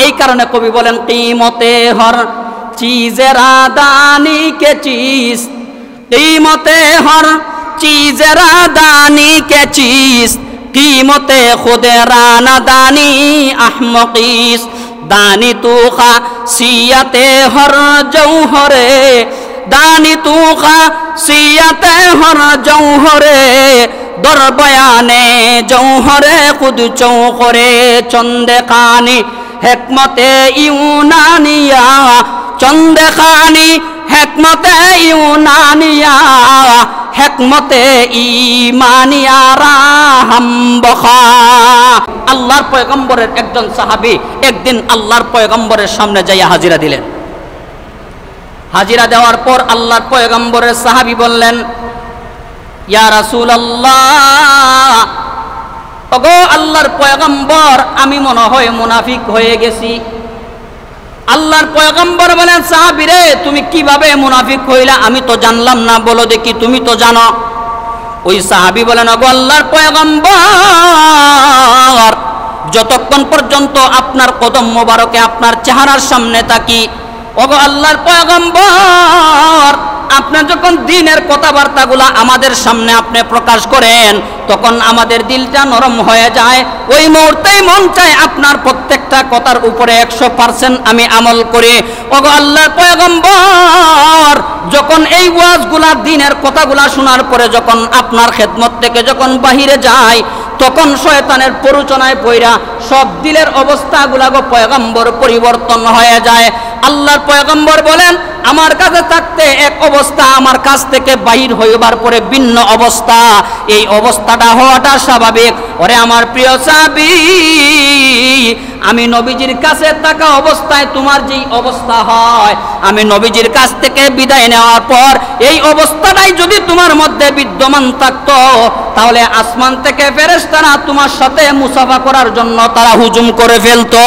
এই কারণে কবি বলেন कीमते हर चीज़ेरा दानी के चीज़, कीमते हर चीज़ेरा दानी के चीज़, कीमते खुदेरा न दानी अहमकीस, दानी तू खासियते हर जौहरे, दानी तू खासियते हर जौहरे, दर बयाने जौहरे खुद चौखरे, चंदे खानी हिकमते यूनानिया, चंदे खानी हिकमते यूनानिया, हिकमते ईमानिया राहम बखा। আল্লাহর পয়গম্বরের একজন সাহাবী একদিন আল্লাহর পয়গম্বরের সামনে যাইয়া হাজিরা দিলেন। হাজিরা দেওয়ার পর আল্লাহর পয়গম্বরের সাহাবী বললেন, ইয়া রাসূলুল্লাহ, ওগো আল্লাহর পয়গম্বর, আমি মনে হয় মুনাফিক হয়ে গেছি। আল্লাহর পয়গম্বর বলেন, সাহাবী রে, তুমি কিভাবে মুনাফিক হইলা? আমি তো জানলাম না, বলো দেখি, তুমি তো জানো। ওই সাহাবী বলেন, ওগো আল্লাহর পয়গম্বর, যতক্ষণ পর্যন্ত আপনার কদম মোবারকে আপনার চেহারার সামনে থাকি, ওগো আল্লাহর পয়গম্বর, আপনার যখন দ্বীনের কথাবার্তাগুলা আমাদের সামনে আপনি প্রকাশ করেন, তখন আমাদের দিলটা নরম হয়ে যায়। ওই মুহূর্তেই মন চায় আপনার প্রত্যেকটা কথার উপরে 100% আমি আমল করি। ওগো আল্লাহর পয়গম্বর, যখন এই ওয়াজগুলা দ্বীনের কথাগুলা শোনার পরে যখন আপনার খেদমত থেকে যখন বাহিরে যায়, তখন শয়তানের প্ররোচনায় পইরা সব দিলের অবস্থাগুলা গো পয়গম্বর পরিবর্তন হয়ে যায়। আল্লাহর পয়গম্বর বলেন, আমার কাছে থাকতে এক অবস্থা, আমার কাছ থেকে বাহির হইবার পরে ভিন্ন অবস্থা। এই অবস্থাটা হওয়াটা স্বাভাবিক। ওরে আমার প্রিয় সাহাবী, আমি নবীজির কাছে থাকা অবস্থায় তোমার যেই অবস্থা হয়, আমি নবীজির কাছ থেকে বিদায় নেওয়ার পর এই অবস্থাটাই যদি তোমার মধ্যে বিদ্যমান থাকতো, তাহলে আসমান থেকে ফেরেশতারা তোমার সাথে মুসাফা করার জন্য তারা হুজুম করে ফেলতো।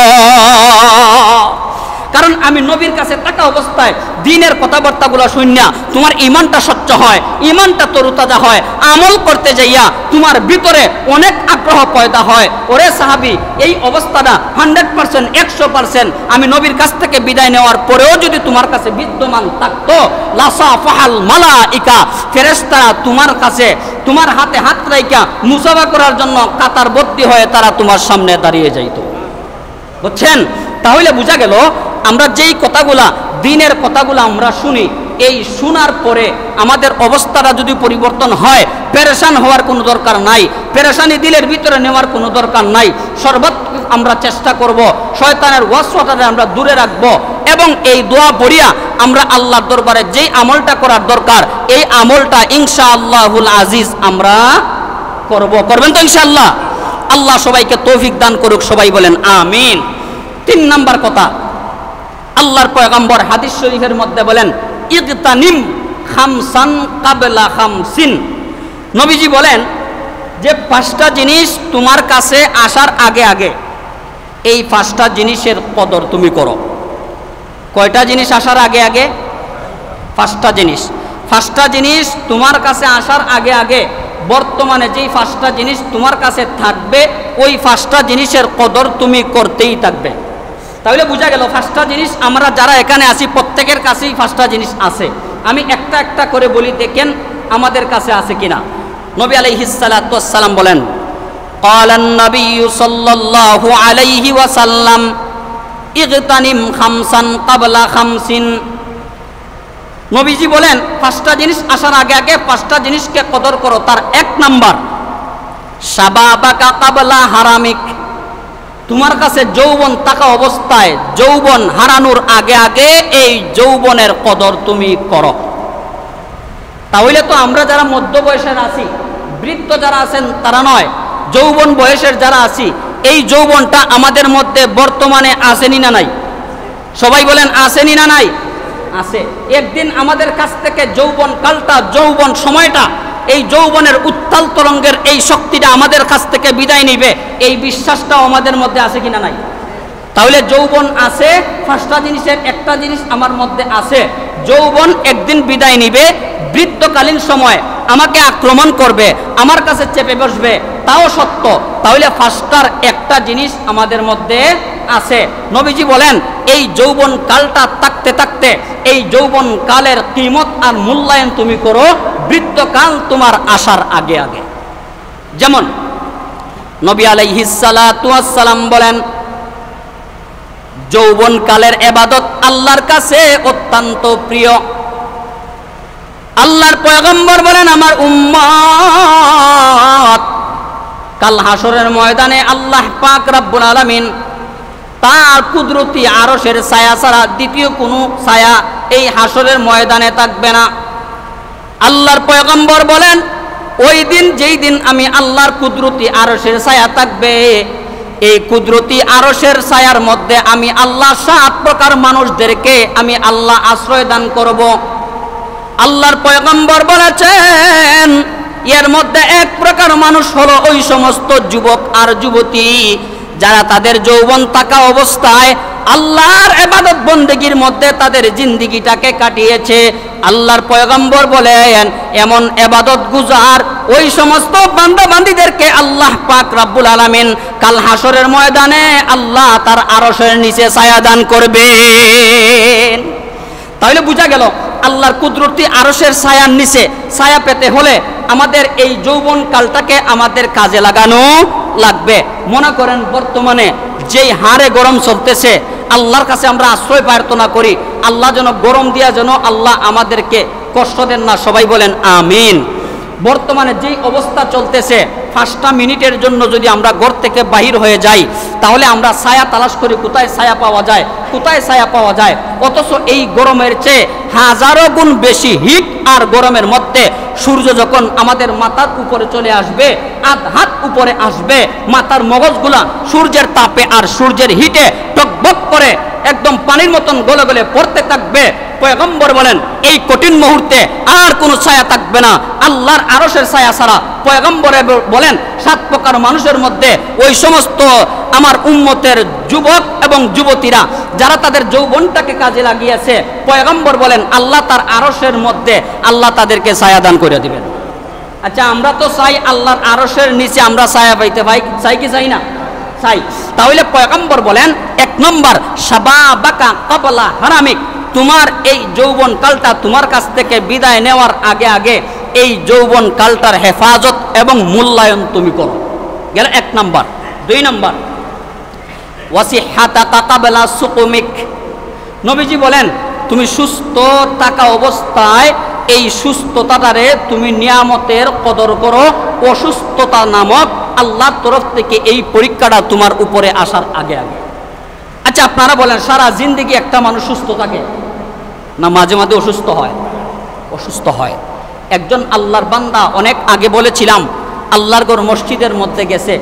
কারণ আমি নবীর কাছে থাকা অবস্থায় দ্বীনের কথাবার্তাগুলো শুনিয়া তোমার ঈমানটা স্বচ্ছ হয়, ঈমানটা তরুতাজা হয়, আমল করতে যাইয়া তোমার ভিতরে অনেক আগ্রহ পয়দা হয়। ওরে সাহাবী, এই অবস্থাটা 100% 100% আমি নবীর কাছ থেকে বিদায় নেওয়ার পরেও যদি তোমার কাছে বিদ্যমান থাকতো, লাসাফাহাল মালাইকা, ফেরেশতারা তোমার কাছে তোমার হাতে হাত রাইখা মুসাফা করার জন্য কাতারবদ্ধ হয়ে তারা তোমার সামনে দাঁড়িয়ে যাইতো। বুঝছেন? তাহলে বোঝা গেল আমরা যেই কথাগুলা দ্বীনের কথাগুলো আমরা শুনি, এই শোনার পরে আমাদের অবস্থাটা যদি পরিবর্তন হয়, পেরেশান হওয়ার কোনো দরকার নাই, পেরেশানি দিলের ভিতরে নেওয়ার কোনো দরকার নাই। সর্বাত্মক আমরা চেষ্টা করব শয়তানের ওয়াসওয়াসাকে আমরা দূরে রাখব, এবং এই দোয়া পড়িয়া আমরা আল্লাহর দরবারে যেই আমলটা করার দরকার, এই আমলটা ইনশাআল্লাহুল আজিজ আমরা করব। করবেন তো ইনশাআল্লাহ? আল্লাহ সবাইকে তৌফিক দান করুক, সবাই বলেন আমিন। 3 নাম্বার কথা, আল্লাহর পয়গম্বর হাদিস শরীফের মধ্যে বলেন, ইগতানিম খামসান কাবলা খামসিন। নবীজি বলেন যে 5টা জিনিস তোমার কাছে আসার আগে আগে এই 5টা জিনিসের কদর তুমি করো। কয়টা জিনিস আসার আগে আগে? 5টা জিনিস। 5টা জিনিস তোমার কাছে আসার আগে আগে বর্তমানে যেই 5টা জিনিস তোমার কাছে থাকবে, ওই 5টা জিনিসের কদর তুমি করতেই থাকবে। তাহলে বোঝা গেল 5টা জিনিস আমরা যারা এখানে আছি প্রত্যেকের কাছেই 5টা জিনিস আছে। আমি একটা একটা করে বলি, দেখেন আমাদের কাছে আছে কিনা। নবী আলাইহিস সালাতু ওয়াস সালাম বলেন, ক্বালান নবিয়্যু সাল্লাল্লাহু আলাইহি ওয়াসাল্লাম ইগতানিম খামসান ক্বাবলা খামসিন। নবীজি বলেন 5টা জিনিস আসার আগে আগে 5টা জিনিসকে কদর করো। তার 1 নাম্বার, শাবাবাকা ক্বাবলা হারামিক। তোমার কাছে যৌবন থাকা অবস্থায় যৌবন হারানোর আগে আগে এই যৌবনের কদর তুমি করো। তাহলে তো আমরা যারা মধ্য বয়সের আছি, বৃদ্ধ যারা আছেন তারা নয়, যৌবন বয়সের যারা আছি, এই যৌবনটা আমাদের মধ্যে বর্তমানে আসেনি না নাই? সবাই বলেন আসেনি না নাই? আছে। একদিন আমাদের কাছ থেকে যৌবন কালটা, যৌবন সময়টা, এই যৌবনের উত্তাল তরঙ্গের এই শক্তিটা আমাদের কাছ থেকে বিদায় নিবে, এই বিশ্বাসটাও আমাদের মধ্যে আছে কিনা নাই? তাহলে যৌবন আছে, 5টা জিনিসের একটা জিনিস আমার মধ্যে আছে। যৌবন একদিন বিদায় নিবে, বৃদ্ধকালীন সময় আমাকে আক্রমণ করবে, আমার কাছে চেপে বসবে, তাও সত্য। তাহলে 5টার একটা জিনিস আমাদের মধ্যে আছে। নবীজি বলেন এই যৌবন কালটা থাকতে থাকতে এই যৌবন কালের কিমত আর মূল্যায়ন তুমি করো বৃদ্ধকাল তোমার আসার আগে আগে। যেমন নবী আলাইহিস সালাতু ওয়াস সালাম বলেন যৌবন কালের ইবাদত আল্লাহর কাছে অত্যন্ত প্রিয়। আল্লাহর পয়গম্বর বলেন আমার উম্মত কাল হাসরের ময়দানে আল্লাহ পাক রব্বুল আলামিন তার কুদরতি আরশের ছায়া ছাড়া দ্বিতীয় কোনো ছায়া এই হাসরের ময়দানে থাকবে না। আল্লাহর পয়গম্বর বলেন ওই দিন যেই দিন আমি আল্লাহর কুদরতি আরশের ছায়া থাকবে এই কুদরতি আরশের ছায়ার মধ্যে আমি আল্লাহ 7 প্রকার মানুষদেরকে আমি আল্লাহ আশ্রয় দান করব। আল্লাহর পয়গম্বর বলেছেন এর মধ্যে এক প্রকার মানুষ হলো ওই সমস্ত যুবক আর যুবতী যারা তাদের যৌবন থাকা অবস্থায় আল্লাহর ইবাদত বন্দেগীর মধ্যে তাদের জিন্দেগিটাকে কাটিয়েছে। আল্লাহর পয়গম্বর বলেন এমন ইবাদত গুজার ওই সমস্ত বান্দা বান্দীদেরকে আল্লাহ পাক রব্বুল আলামিন কাল হাসরের ময়দানে আল্লাহ তার আরশের নিচে ছায়া দান করবেন। তাহলে বোঝা গেল আল্লাহর কুদরতি আরশের ছায়ার নিচে ছায়া পেতে হলে আমাদের এই যৌবন কালটাকে আমাদের কাজে লাগানো লাগবে। মনে করেন বর্তমানে যেই হারে গরম চলতেছে আল্লাহর কাছে আমরা আশ্রয় প্রার্থনা করি আল্লাহ যেন গরম দিয়া যেন আল্লাহ আমাদেরকে কষ্ট দেন না, সবাই বলেন আমিন। বর্তমানে যেই অবস্থা চলতেছে 5টা মিনিটের জন্য যদি আমরা ঘর থেকে বাহির হয়ে যাই তাহলে আমরা ছায়া তালাশ করি কোথায় ছায়া পাওয়া যায় কোথায় ছায়া পাওয়া যায়, অথচ এই গরমের চেয়ে হাজারো গুণ বেশি হিট আর গরমের মধ্যে সূর্য যখন আমাদের মাথার উপরে চলে আসবে আধ হাত উপরে আসবে মাথার মগজগুলা সূর্যের তাপে আর সূর্যের হিটে টকবক করে একদম পানির মতন গলে গলে পড়তে থাকবে। পয়গম্বর বলেন এই কঠিন মুহূর্তে আর কোনো ছায়া থাকবে না আল্লাহর আরশের ছায়া ছাড়া। পয়গম্বর বলেন 7 প্রকার মানুষের মধ্যে ওই সমস্ত আমার উম্মতের যুবক এবং যুবতীরা যারা তাদের যৌবনটাকে কাজে লাগিয়েছে পয়গম্বর বলেন আল্লাহ তার আরশের মধ্যে আল্লাহ তাদেরকে ছায়া দান করে দিবেন। আচ্ছা আমরা তো চাই আল্লাহর আরশের নিচে আমরা ছায়া পাইতে পাই, চাই কি চাই না? চাই। তাহলে পয়গম্বর বলেন 1 নম্বর শাবাবাকা ক্বাবলা হারামিক, তোমার এই যৌবন কালটা তোমার কাছ থেকে বিদায় নেওয়ার আগে আগে এই যৌবন কালটার হেফাজত এবং মূল্যায়ন তুমি করো, গেল 1 নম্বর। 2 নম্বর ওয়াসিহাতাকা ক্বাবলা সুকুমিক, নবীজি বলেন তুমি সুস্থ থাকা অবস্থায় এই সুস্থতাটারে তুমি নিয়ামতের কদর করো, অসুস্থতা নামক আল্লাহর তরফ থেকে এই পরীক্ষাটা তোমার উপরে আসার আগে আগে। আচ্ছা আপনারা বলেন সারা জিন্দেগি একটা মানুষ সুস্থ থাকে না মাঝে মাঝে অসুস্থ হয়? অসুস্থ হয়। একজন আল্লাহর বান্দা অনেক আগে বলেছিলাম আল্লাহর ঘর মসজিদের মধ্যে গেছে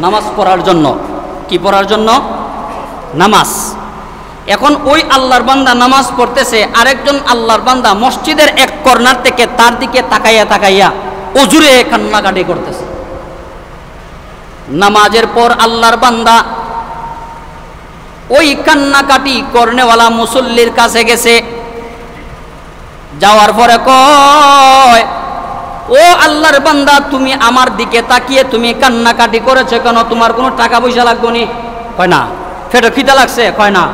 নামাজ পড়ার জন্য। কি পড়ার জন্য? নামাজ। এখন ওই আল্লাহর বান্দা নামাজ পড়তেছে, আরেকজন আল্লাহর বান্দা মসজিদের এক কর্নার থেকে তার দিকে তাকাইয়া তাকাইয়া অজুরে কান্নাকাটি করতেছে। নামাজের পর আল্লাহর বান্দা ওই কান্নাকাটি করনেওয়ালা মুসল্লির কাছে গেছে, যাওয়ার পরে কয় ও আল্লাহর বান্দা তুমি আমার দিকে তাকিয়ে তুমি কান্নাকাটি করেছো কেন? তোমার কোনো টাকা পয়সা লাগবে নি? কয় না। পেটে খিদা লাগছে? কয় না।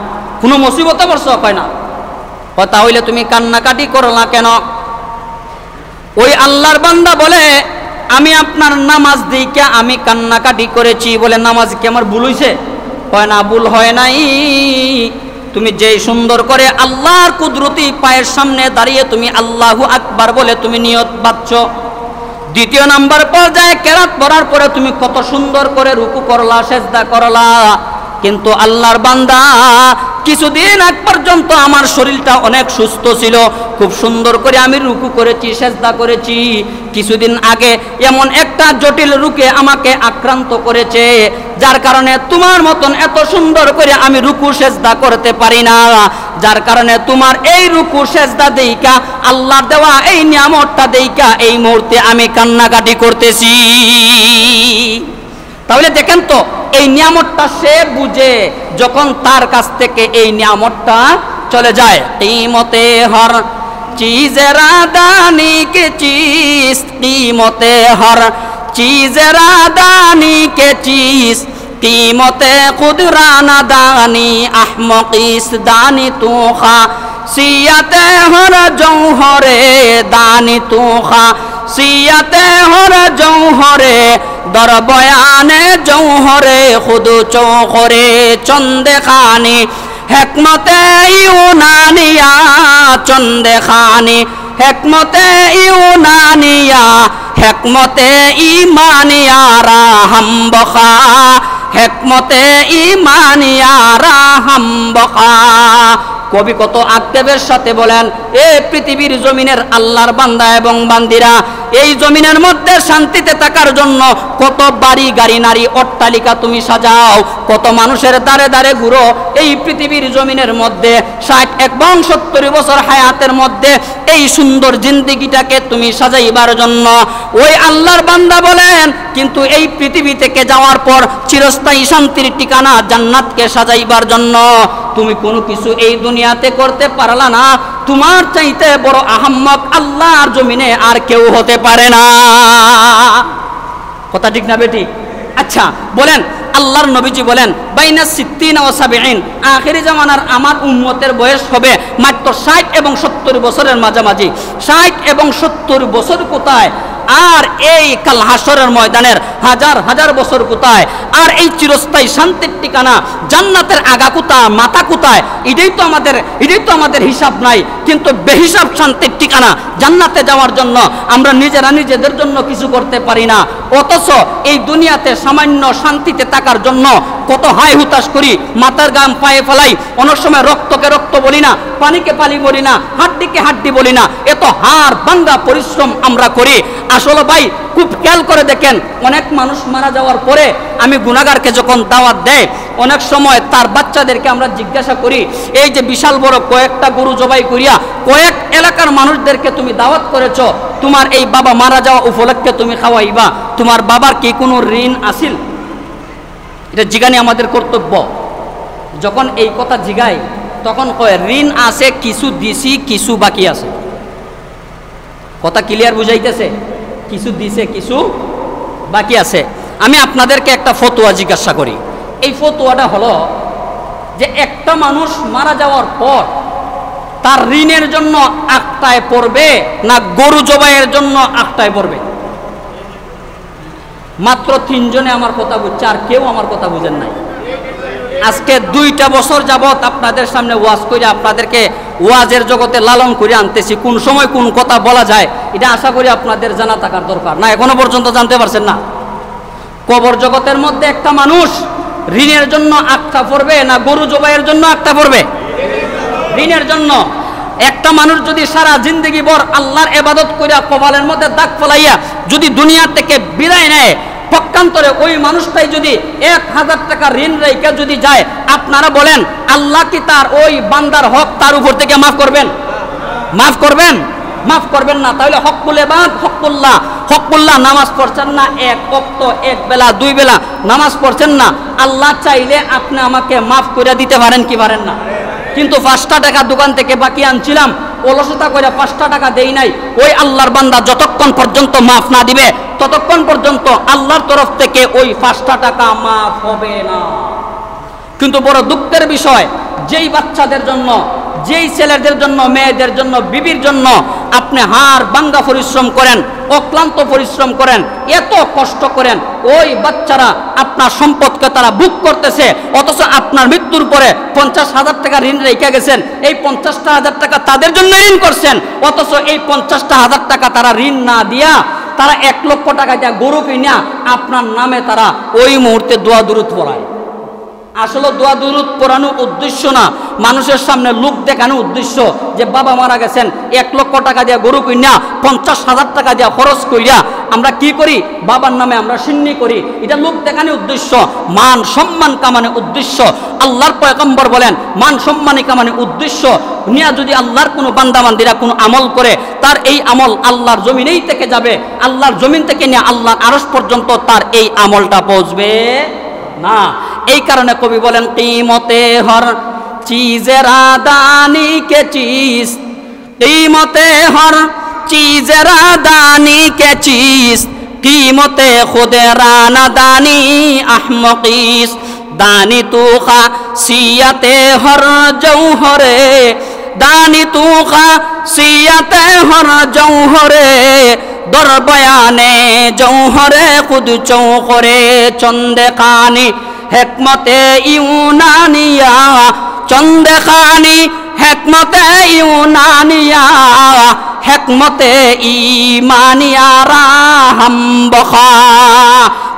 কোনো মুসিবতে পড়ছো? কয় না। তাহলে তুমি কান্নাকাটি করো না কেন? ওই আল্লাহর বান্দা বলে আমি আপনার নামাজ দিকে আমি কান্নাকাটি করেছি। বলে নামাজ কি আমার ভুল হয়েছে? কয় না, ভুল হয় নাই। তুমি যেই সুন্দর করে আল্লাহর কুদরতি পায়ের সামনে দাঁড়িয়ে তুমি আল্লাহু আকবার বলে তুমি নিয়ত বাঁধছো। 2 নাম্বার পর্যায়ে কেরাত পড়ার পরে তুমি কত সুন্দর করে রুকু করলা, সেজদা করলা। কিন্তু আল্লাহর বান্দা কিছুদিন আগ পর্যন্ত আমার শরীরটা অনেক সুস্থ ছিল, খুব সুন্দর করে আমি রুকু করেছি, সেজদা করেছি। কিছুদিন আগে এমন একটা জটিল রোগে আমাকে আক্রান্ত করেছে, যার কারণে তোমার মতন এত সুন্দর করে আমি রুকু সেজদা করতে পারি না। যার কারণে তোমার এই রুকু সেজদা দেইকা আল্লাহর দেওয়া এই নিয়ামতটা দেইকা এই মুহূর্তে আমি কান্নাকাটি করতেছি। তাহলে দেখেন তো এই নিয়ামতটা সে বুঝে যখন তার কাছ থেকে এই নিয়ামতটা চলে যায়। কিমতে হর চিজেরা দানি কে চিজ, কিমতে হর চিজেরা দানি কে চিজ, कीमते कुदराना दानी अहमकीस दानी तू खा सियते हर जौहरे दानी तू खा सियते हर जौहरे दर बयाने जौहरे खुद चौहरे चंदे खानी हेकमते यूनानिया चंदे खानी हेकमते यूनानिया हेकमते ईमानिया राहम बखा हेकमते ईमानिया राहम बखा কবি কত আক্ষেপের সাথে বলেন, এ পৃথিবীর জমিনের আল্লাহর বান্দা এবং বান্দিরা, এই জমিনের মধ্যে শান্তিতে থাকার জন্য কত বাড়ি গাড়ি নারী অট্টালিকা তুমি সাজাও, কত মানুষের দাঁড়ে দাঁড়ে ঘুরো এই পৃথিবীর জমিনের মধ্যে 60 এবং 70 বছর হায়াতের মধ্যে এই সুন্দর জিন্দেগিটাকে তুমি সাজাইবার জন্য। ওই আল্লাহর বান্দা বলেন, কিন্তু এই পৃথিবী থেকে যাওয়ার পর চিরস্থায়ী শান্তির ঠিকানা জান্নাতকে সাজাইবার জন্য তুমি কোনো কিছু এই দুনিয়াতে করতে পারলা না। তোমার চাইতে বড় আহাম্মক আল্লাহর জমিনে আর কেউ হতে পারে না। কথা ঠিক না বেটি? আচ্ছা বলেন, আল্লাহর নবীজি বলেন বাইনা 60 ও 70, আখিরি জামানার আমার উম্মতের বয়স হবে মাত্র 60 এবং 70 বছরের মাঝামাঝি। 60 এবং 70 বছর কোথায়, আর এই কাল হাসরের ময়দানের হাজার হাজার বছর কোথায়, আর এই চিরস্থায়ী শান্তির ঠিকানা জান্নাতের আগা কোথায় মাথা কোথায়, এটাই তো আমাদের হিসাব নাই। কিন্তু বেহিসাব শান্তির ঠিকানা জান্নাতে যাওয়ার জন্য আমরা নিজেরা নিজেদের জন্য কিছু করতে পারি না, অথচ এই দুনিয়াতে সামান্য শান্তিতে থাকার জন্য কত হাই হুতাশ করি, মাথার গাম পায়ে ফেলাই, অনেক সময় রক্তকে রক্ত বলি না, পানিকে পানি বলি না, হাড্ডিকে হাড্ডি বলি না, এত হাড় ভাঙ্গা পরিশ্রম আমরা করি। আসলে ভাই খুব খেয়াল করে দেখেন, অনেক মানুষ মারা যাওয়ার পরে আমি গুনাহগারকে যখন দাওয়াত দেয়, অনেক সময় তার বাচ্চাদেরকে আমরা জিজ্ঞাসা করি, এই যে বিশাল বড় কয়েকটা গরু জবাই করিয়া কয়েক এলাকার মানুষদেরকে তুমি দাওয়াত করেছো, তোমার এই বাবা মারা যাওয়া উপলক্ষে তুমি খাওয়াইবা, তোমার বাবার কি কোনো ঋণ আসিল? এটা জিগানি আমাদের কর্তব্য। যখন এই কথা জিগাই তখন কয় ঋণ আছে, কিছু দিছি কিছু বাকি আছে। কথা ক্লিয়ার বুঝাইতেছে? কিছু দিছে কিছু বাকি আছে। আমি আপনাদেরকে একটা ফতোয়া জিজ্ঞাসা করি। এই ফতোয়াটা হলো যে একটা মানুষ মারা যাওয়ার পর তার ঋণের জন্য আটটায় পড়বে না গরু জবাইয়ের জন্য আটটায় পড়বে? মাত্র 3 জনে আমার কথা বুঝছে, আর কেউ আমার কথা বুঝেন নাই। আজকে 2টা বছর যাবত আপনাদের সামনে ওয়াজ করে আপনাদেরকে ওয়াজের জগতে লালন করে আনতেছি। কোন সময় কোন কথা বলা যায় এটা আশা করি আপনাদের জানা থাকার দরকার, না এখনো পর্যন্ত জানতে পারছেন না? কবর জগতের মধ্যে একটা মানুষ ঋণের জন্য আটটা পড়বে না গরু জবাইয়ের জন্য আটটা পড়বে? ঋণের জন্য। একটা মানুষ যদি সারা জিন্দগি ভর আল্লাহর ইবাদত কইরা কপালের মধ্যে দাগ ফলাইয়া যদি দুনিয়া থেকে বিদায় নেয়, পক্ষান্তরে ওই মানুষটাই যদি 1000 টাকা ঋণ রেখে যদি যায়, আপনারা বলেন আল্লাহ কি তার ওই বান্দার হক তার উপর থেকে মাফ করবেন? মাফ করবেন? মাফ করবেন না। তাহলে হকুল ইবাদ হকুল্লাহ নামাজ পড়ছেন না, 1 ওয়াক্ত 1 বেলা 2 বেলা নামাজ পড়ছেন না, আল্লাহ চাইলে আপনি আমাকে মাফ করে দিতে পারেন কি পারেন না? কিন্তু 5টা টাকা দোকান থেকে বাকি আনছিলাম, অলসতা করে 5টা টাকা দেই নাই, ওই আল্লাহর বান্দা যতক্ষণ পর্যন্ত মাফ না দিবে ততক্ষণ পর্যন্ত আল্লাহর তরফ থেকে ওই 5টা টাকা মাফ হবে না। কিন্তু বড় দুঃখের বিষয়, যেই বাচ্চাদের জন্য, যেই ছেলেদের জন্য, মেয়েদের জন্য, বিবির জন্য আপনি হাড় ভাঙ্গা পরিশ্রম করেন, অক্লান্ত পরিশ্রম করেন, এত কষ্ট করেন, ওই বাচ্চারা আপনার সম্পদকে তারা বুক করতেছে, অথচ আপনার মৃত্যুর পরে 50,000 টাকা ঋণ রেখে গেছেন, এই 50,000 টাকা তাদের জন্য ঋণ করছেন, অথচ এই 50,000 টাকা তারা ঋণ না দিয়া তারা 1 লক্ষ টাকা দিয়া গরু কিনা আপনার নামে তারা ওই মুহূর্তে দোয়া দুরূদ পড়ায়। আসলে দোয়া দুরূদ পড়ানোর উদ্দেশ্য না, মানুষের সামনে লোক দেখানোর উদ্দেশ্য যে বাবা মারা গেছেন, 1 লক্ষ টাকা দিয়া গরু কিনা 50,000 টাকা দিয়া খরচ কইরা আমরা কি করি, বাবার নামে আমরা সিন্নি করি, এটা লোক দেখানোর উদ্দেশ্য, মান সম্মান কামানোর উদ্দেশ্য। আল্লাহর পয়গম্বর বলেন মান সম্মানী কামানোর উদ্দেশ্য নিয়ে যদি আল্লাহর কোনো বান্দাবান্দিরা কোনো আমল করে, তার এই আমল আল্লাহর জমিনেই থেকে যাবে, আল্লাহর জমিন থেকে নিয়ে আল্লাহর আরশ পর্যন্ত তার এই আমলটা পৌঁছবে না। এই কারণে কবি বলেন কিমতে হর চিজের দানি কে চিজ, কিমতে হর চিজের দানি কে চিজ, कीमते खुद राना दानी अहमकीस दानी तू खासियते हर जौहरे दानी तू खासियते हर जौहरे दर बयाने जौहरे खुद चौहरे चंदे खानी हिकमते यूनानिया चंदे खानी हिकमते यूनानिया हिकमते ईमानिया राहम बखा।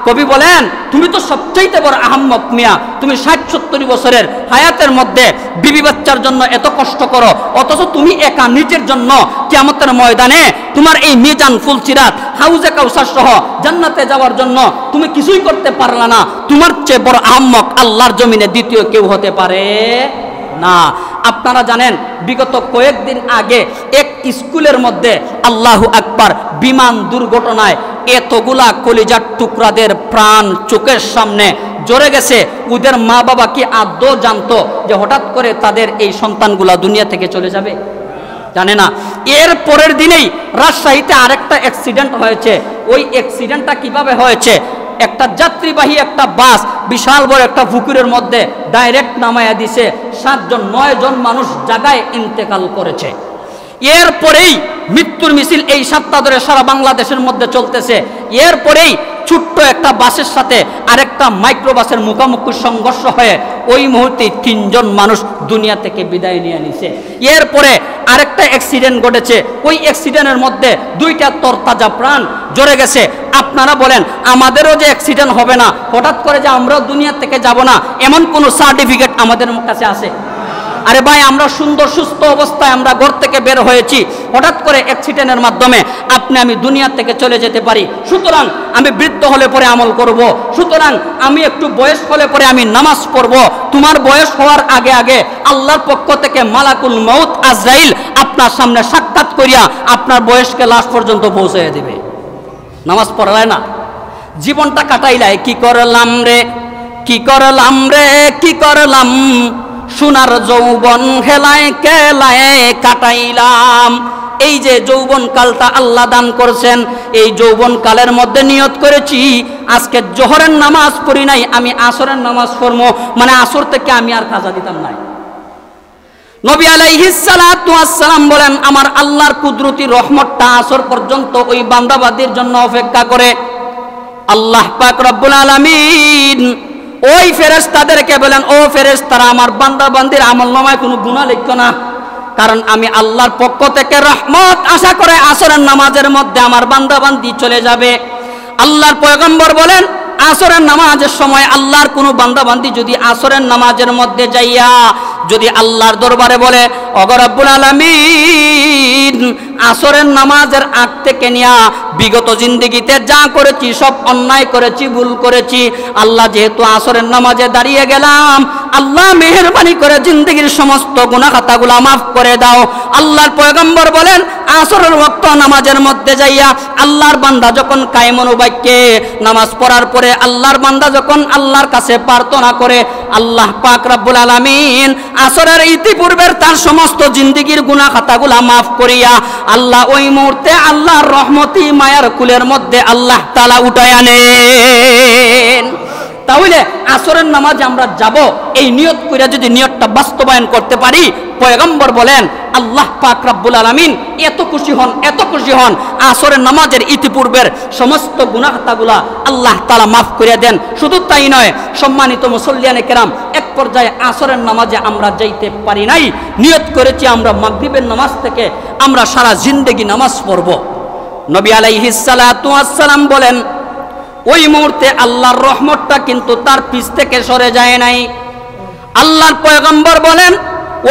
কবি বলেন তুমি তো সবচাইতে বড় আহম্মক মিয়া, তুমি ৬০-৭০ বছরের হায়াতের মধ্যে বিবি বাচ্চার জন্য এত কষ্ট করো, অথচ তুমি একা নিজের জন্য কিয়ামতের ময়দানে তোমার এই মিজান ফুলসিরাত হাউজে কাউসার সহ জান্নাতে যাওয়ার জন্য তুমি কিছুই করতে পারলা না। তোমার চেয়ে বড় আহম্মক আল্লাহর জমিনে দ্বিতীয় কেউ হতে পারে না। আপনারা জানেন বিগত কয়েকদিন আগে এক স্কুলের মধ্যে আল্লাহু আকবার বিমান দুর্ঘটনায় এতগুলা কলিজার টুকরাদের প্রাণ চোখের সামনে জ্বরে গেছে। ওদের মা বাবা কি আদৌ জানতো যে হঠাৎ করে তাদের এই সন্তানগুলা দুনিয়া থেকে চলে যাবে? জানে না। এর পরের দিনেই রাজশাহীতে আরেকটা অ্যাক্সিডেন্ট হয়েছে। ওই অ্যাক্সিডেন্টটা কিভাবে হয়েছে? একটা যাত্রীবাহী একটা বাস বিশাল বড় একটা পুকুরের মধ্যে ডাইরেক্ট নামায়া দিছে, 7-9 জন মানুষ জায়গায় ইন্তেকাল করেছে। এরপরেই মৃত্যুর মিছিল এই সপ্তাহ ধরে সারা বাংলাদেশের মধ্যে চলতেছে। এরপরেই ছোট্ট একটা বাসের সাথে আরেকটা মাইক্রোবাসের মুখোমুখি সংঘর্ষ হয়ে ওই মুহূর্তে 3 জন মানুষ দুনিয়া থেকে বিদায় নিয়ে নিছে। এরপরে আরেকটা অ্যাক্সিডেন্ট ঘটেছে। ওই অ্যাক্সিডেন্টের মধ্যে 2টা তরতাজা প্রাণ জ্বরে গেছে। আপনারা বলেন আমাদেরও যে অ্যাক্সিডেন্ট হবে না, হঠাৎ করে যে আমরাও দুনিয়া থেকে যাব না, এমন কোনো সার্টিফিকেট আমাদের কাছে আছে? আরে ভাই, আমরা সুন্দর সুস্থ অবস্থায় আমরা ঘর থেকে বের হয়েছি, হঠাৎ করে অ্যাক্সিডেন্টের মাধ্যমে আপনি আমি দুনিয়া থেকে চলে যেতে পারি। সুতরাং আমি বৃদ্ধ হলে পরে আমল করব, সুতরাং আমি একটু বয়স হলে পরে আমি নামাজ পড়ব। তোমার বয়স হওয়ার আগে আগে আল্লাহর পক্ষ থেকে মালাকুল মউত আজরাইল আপনার সামনে সাক্ষাৎ করিয়া আপনার বয়সকে লাস্ট পর্যন্ত পৌঁছে দেবে। নামাজ পড়ায় না, জীবনটা কাটাইলাই কি করলাম রে, কি করলাম রে, কি করলাম, সোনার যৌবন হেলায় কেলায় কাটাইলাম। এই যে যৌবন কালটা আল্লাহ দান করছেন, এই যৌবন কালের মধ্যে নিয়ত করেছি আজকে জোহরের নামাজ পড়ি নাই, আমি আসরের নামাজ পড়বো, মানে আসর থেকে আমি আর কাজা দিতাম নাই। নবী আলাইহিস সালাতু ওয়াস সালাম বলেন আমার আল্লাহর কুদরতি রহমতটা আসর পর্যন্ত ওই বান্দাবাদীর জন্য অপেক্ষা করে। আল্লাহ পাক রব্বুল আলামিন ওই ফেরেশতাদেরকে বলেন, ও ফেরেশতারা আমার বান্দা বান্দির আমলনামায় কোনো গুনাহ লিখো না, কারণ আমি আল্লাহর পক্ষ থেকে রহমত আশা করে আসরের নামাজের মধ্যে আমার বান্দা বান্দি চলে যাবে। আল্লাহর পয়গম্বর বলেন আসরের নামাজের সময় আল্লাহর কোনো বান্দা বান্দি যদি আসরের নামাজের মধ্যে যাইয়া যদি আল্লাহর দরবারে বলে, ওগো রব্বুল আলামিন আসরের নামাজের আগ থেকে নিয়া বিগত জিন্দেগিতে যা করেছি সব অন্যায় করেছি, ভুল করেছি, আল্লাহ যেহেতু আসরের নামাজে দাঁড়িয়ে গেলাম, আল্লাহ মেহেরবানি করে জিন্দেগির সমস্ত গুনাহ খাতাগুলো মাফ করে দাও। আল্লাহর পয়গম্বর বলেন আসরের ওয়াক্ত নামাজের মধ্যে যাইয়া আল্লাহর বান্দা যখন কায়েমুন বাক্যে নামাজ পড়ার পরে আল্লাহর বান্দা যখন আল্লাহর কাছে প্রার্থনা করে, আল্লাহ পাক রব্বুল আলামিন আসরের ইতিপূর্বের তার সমস্ত জিন্দেগির গুনাহ খাতাগুলো মাফ করিয়া আল্লাহ ওই মুহূর্তে আল্লাহর রহমতি মায়ার কুলের মধ্যে আল্লাহ তাআলা উঠায় আনেন। তাহলে আসরের নামাজে আমরা যাব, এই নিয়ত করে যদি নিয়তটা বাস্তবায়ন করতে পারি, পয়গম্বর বলেন আল্লাহ পাক রব্বুল আলামিন এত খুশি হন, এত খুশি হন, আসরের নামাজের ইতিপূর্বের সমস্ত গুনাহ খাতাগুলা আল্লাহ তাআলা মাফ করে দেন। শুধু তাই নয়, সম্মানিত মুসল্লিয়ানে কেরাম, এক পর্যায়ে আসরের নামাজে আমরা যাইতে পারি নাই, নিয়ত করেছি আমরা মাগরিবের নামাজ থেকে আমরা সারা জিন্দেগি নামাজ পড়ব। নবী আলাইহিস সালাতু ওয়াস সালাম বলেন ওই মুহূর্তে আল্লাহর রহমতটা কিন্তু তার পিছ থেকে সরে যায় নাই। আল্লাহর পয়গম্বর বলেন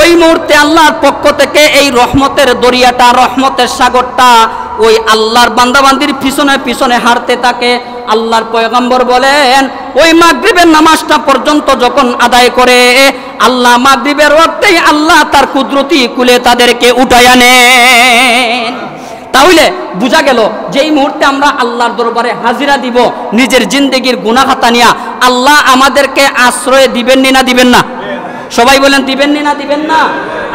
ওই মুহূর্তে আল্লাহর পক্ষ থেকে এই রহমতের দরিয়াটা, রহমতের সাগরটা ওই আল্লাহর বান্দাবান্দির পিছনে পিছনে হাঁটতে থাকে। আল্লাহর পয়গম্বর বলেন ওই মাগরিবের নামাজটা পর্যন্ত যখন আদায় করে আল্লাহ মাগরিবের ওয়াক্তেই আল্লাহ তার কুদরতি কুলে তাদেরকে উঠায় নেন। তাহলে বোঝা গেল যে এই মুহূর্তে আমরা আল্লাহর দরবারে হাজিরা দিব নিজের জিন্দেগির গুনাহ খাতা নিয়া, আল্লাহ আমাদেরকে আশ্রয় দিবেন না দিবেন না? সবাই বলেন দিবেন না দিবেন না?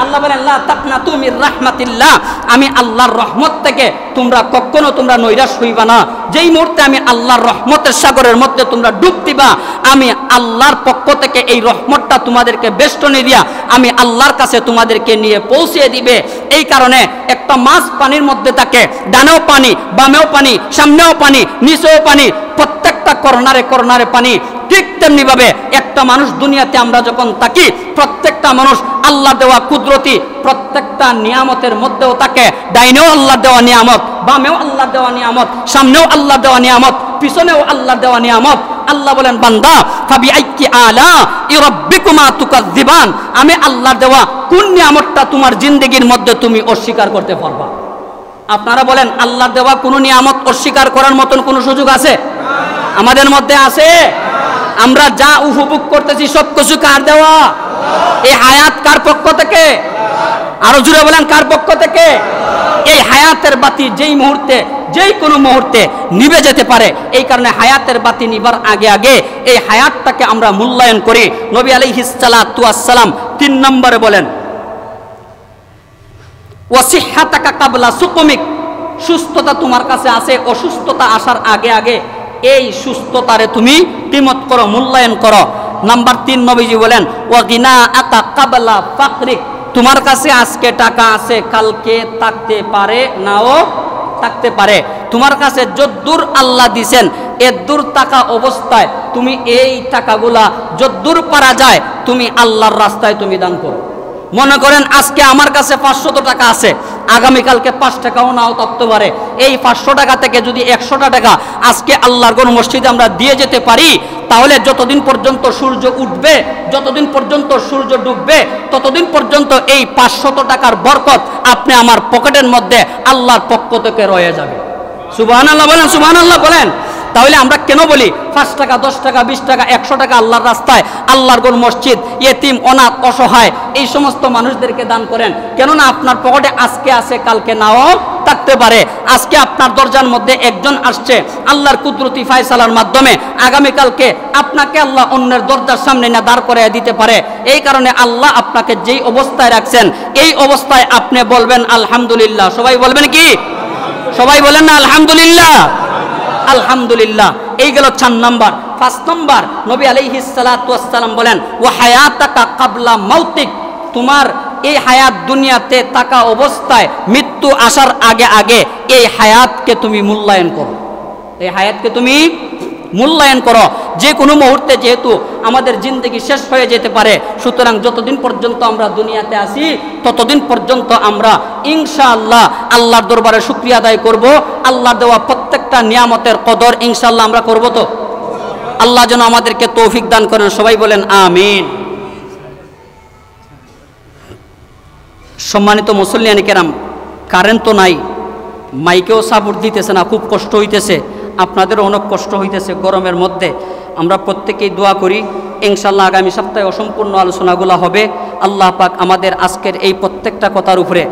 আল্লাহ বলেন লা তাকনাতু মির রাহমাতিল্লাহ, আমি আল্লাহর রহমত থেকে তোমরা কখনো তোমরা নৈরাশ হইবা না। যেই মুহূর্তে আমি আল্লাহর রহমতের সাগরের মধ্যে তোমরা ডুব দিবা, আমি আল্লাহর পক্ষ থেকে এই রহমতটা তোমাদেরকে বেষ্টনী দিয়া আমি আল্লাহর কাছে তোমাদেরকে নিয়ে পৌঁছে দিবে। এই কারণে একটা মাছ পানির মধ্যে থাকে, ডানেও পানি, বামেও পানি, সামনেও পানি, নিচেও পানি, প্রত্যেকটা কর্নারে কর্নারে পানি। ঠিক তেমনি ভাবে একটা মানুষ দুনিয়াতে আমরা যখন থাকি, প্রত্যেকটা মানুষ আল্লাহ দেওয়া কুদরতি প্রত্যেকটা নিয়ামতের মধ্যেও থাকে। ডাইনেও আল্লাহ দেওয়া নিয়ামত, বামেও আল্লাহ দেওয়া নিয়ামত, সামনেও আল্লাহ দেওয়া নিয়ামত, পিছনেও আল্লাহ দেওয়া নিয়ামত। আল্লাহ বলেন বান্দা ফাবি আইকি আলা ইরাব্বিকুমা তুকাযযিবান, আমি আল্লাহ দেওয়া কোন নিয়ামতটা তোমার জিন্দেগির মধ্যে তুমি অস্বীকার করতে পারবা? আপনারা বলেন আল্লাহ দেওয়া কোন নিয়ামত অস্বীকার করার মতন কোন সুযোগ আছে আমাদের মধ্যে? আছে? আমরা যা উপভোগ করতেছি সব কিছু কার দেওয়া? এই হায়াত কার পক্ষ থেকে? আরো জোরে বলেন কার পক্ষ থেকে? এই হায়াতের বাতি যেই মুহূর্তে যেই কোনো মুহূর্তে নিভে যেতে পারে, এই কারণে হায়াতের বাতি নিবার আগে আগে এই হায়াতটাকে আমরা মূল্যায়ন করি। নবী আলাইহিস সালাতু ওয়াস সালাম 3 নম্বরে বলেন ওয়াসিহাতাকা কাবলা সুকুমিক, সুস্থতা তোমার কাছে আছে, অসুস্থতা আসার আগে আগে এই সুস্থতারে তুমি কিমত করো, মূল্যায়ন করো। নাম্বার 3 নবীজি বলেন ওয়া গিনা আকা কাবলা ফাকরিক, তোমার কাছে আজকে টাকা আছে, কালকে থাকতে পারে নাও থাকতে পারে। তোমার কাছে যদ্দূর আল্লাহ দিছেন এদ্দূর টাকা অবস্থায় তুমি এই টাকাগুলা যদ্দূর পারা যায় তুমি আল্লাহর রাস্তায় তুমি দান করো। মনে করেন আজকে আমার কাছে 500 টাকা আছে, আগামীকালকে 5 টাকাও নাও থাকতে পারে। এই 500 টাকা থেকে যদি 100টা টাকা আজকে আল্লাহর কোন মসজিদে আমরা দিয়ে যেতে পারি, তাহলে যতদিন পর্যন্ত সূর্য উঠবে, যতদিন পর্যন্ত সূর্য ডুববে, ততদিন পর্যন্ত এই 500 টাকার বরকত আপনি আমার পকেটের মধ্যে আল্লাহর পক্ষ থেকে রয়ে যাবে। সুবহানাল্লাহ বলেন, সুবহানাল্লাহ বলেন। তাহলে আমরা কেন বলি 5 টাকা, 10 টাকা, 20 টাকা, 100 টাকা আল্লাহর রাস্তায়, আল্লাহর কোন মসজিদ, ইয়েতিম, অনাথ, অসহায় এই সমস্ত মানুষদেরকে দান করেন? কেননা আপনার পকেটে আজকে আছে, কালকে নাও থাকতে পারে। আজকে আপনার দরজার মধ্যে একজন আসছে, আল্লাহর কুদরতি ফায়সালার মাধ্যমে আগামীকালকে আপনাকে আল্লাহ অন্যের দরজার সামনে না দাঁড় করিয়ে দিতে পারে। এই কারণে আল্লাহ আপনাকে যেই অবস্থায় রাখছেন এই অবস্থায় আপনি বলবেন আলহামদুলিল্লাহ। সবাই বলবেন কি? সবাই বলেন না আলহামদুলিল্লাহ, আলহামদুলিল্লাহ। এই গেল 4 নম্বর। 5 নম্বর নবী আলাইহিস সালাতু ওয়াস সালাম বলেন ওয়া হায়াতাকা কাবলা মাউতিক, তোমার এই হায়াত দুনিয়াতে থাকা অবস্থায় মৃত্যু আসার আগে আগে এই হায়াতকে তুমি মূল্যায়ন করো, এই হায়াতকে তুমি মূল্যায়ন করো। যে কোনো মুহূর্তে যেহেতু আমাদের জিন্দেগি শেষ হয়ে যেতে পারে, সুতরাং যতদিন পর্যন্ত আমরা দুনিয়াতে আসি ততদিন পর্যন্ত আমরা ইনশাআল্লাহ আল্লাহর দরবারে শুকরিয়া আদায় করব। আল্লাহ দেওয়া প্রত্যেকটা নিয়ামতের কদর ইনশাআল্লাহ আমরা করব। তো আল্লাহ যেন আমাদেরকে তৌফিক দান করেন। সবাই বলেন আমিন। সম্মানিত মুসল্লিয়ান কেরাম, কারেন্ট তো নাই, মাইকেও সাপোর্ট দিতেছে না, খুব কষ্ট হইতেছে, আপনাদেরও অনেক কষ্ট হইতেছে গরমের মধ্যে। আমরা প্রত্যেকেই দোয়া করি ইনশাআল্লাহ আগামী সপ্তাহে অসম্পূর্ণ আলোচনাগুলো হবে। আল্লাহ পাক আমাদের আজকের এই প্রত্যেকটা কথার উপরে